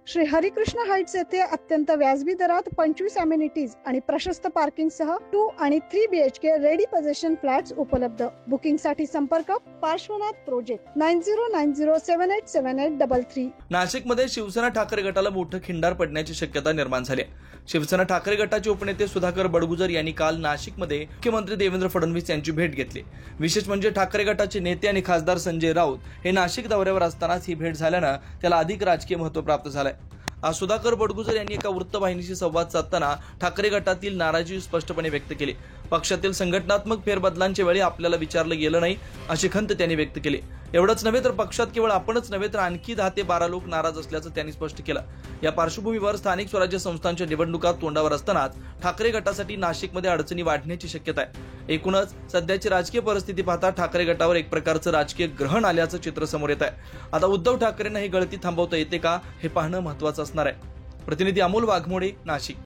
Shri Harikrishna Heights येथे अत्यंत व्याजबी दरात 25 अमेनिटीज आणि प्रशस्त पार्किंग सह 2 आणि 3 BHK रेडी पोझिशन फ्लॅट्स उपलब्ध. बुकिंग साठी संपर्क पार्श्वनाथ प्रोजेक्ट 9090787833. नाशिकमध्ये शिवसेना ठाकरे गटाला मोठं खिंडार पडण्याची शक्यता निर्माण झाली आहे. शिवसेना ठाकरे गटाचे उपनेते सुधाकर बडगुजर यांनी काल नाशिकमध्ये मुख्यमंत्री देवेंद्र फडणवीस यांची भेट घेतली. विशेष म्हणजे ठाकरे गटाचे नेते आणि खासदार संजय राऊत हे नाशिक दौऱ्यावर असतानाच ही भेट झाल्यानं त्याला अधिक राजकीय महत्त्व प्राप्त झालंय. आज सुधाकर बडगुजर यांनी एका वृत्तवाहिनीशी संवाद साधताना ठाकरे गटातील नाराजी स्पष्टपणे व्यक्त केली. पक्षातील संघटनात्मक फेरबदलांच्या वेळी आपल्याला विचारलं गेलं नाही अशी खंत त्यांनी व्यक्त केली. एवढंच नव्हे तर पक्षात केवळ आपणच नव्हे तर आणखी 10 ते 12 लोक नाराज असल्याचं त्यांनी स्पष्ट केलं. या पार्श्वभूमीवर स्थानिक स्वराज्य संस्थांच्या निवडणुका तोंडावर असतानाच ठाकरे गटासाठी नाशिकमध्ये अडचणी वाढण्याची शक्यता आहे. एकूणच सध्याची राजकीय परिस्थिती पाहता ठाकरे गटावर एक प्रकारचं राजकीय ग्रहण आल्याचं चित्र समोर येत आहे. आता उद्धव ठाकरेंना ही गळती थांबवता येते का हे पाहणं महत्त्वाचं असणार आहे. प्रतिनिधी अमोल वाघमोडे, नाशिक.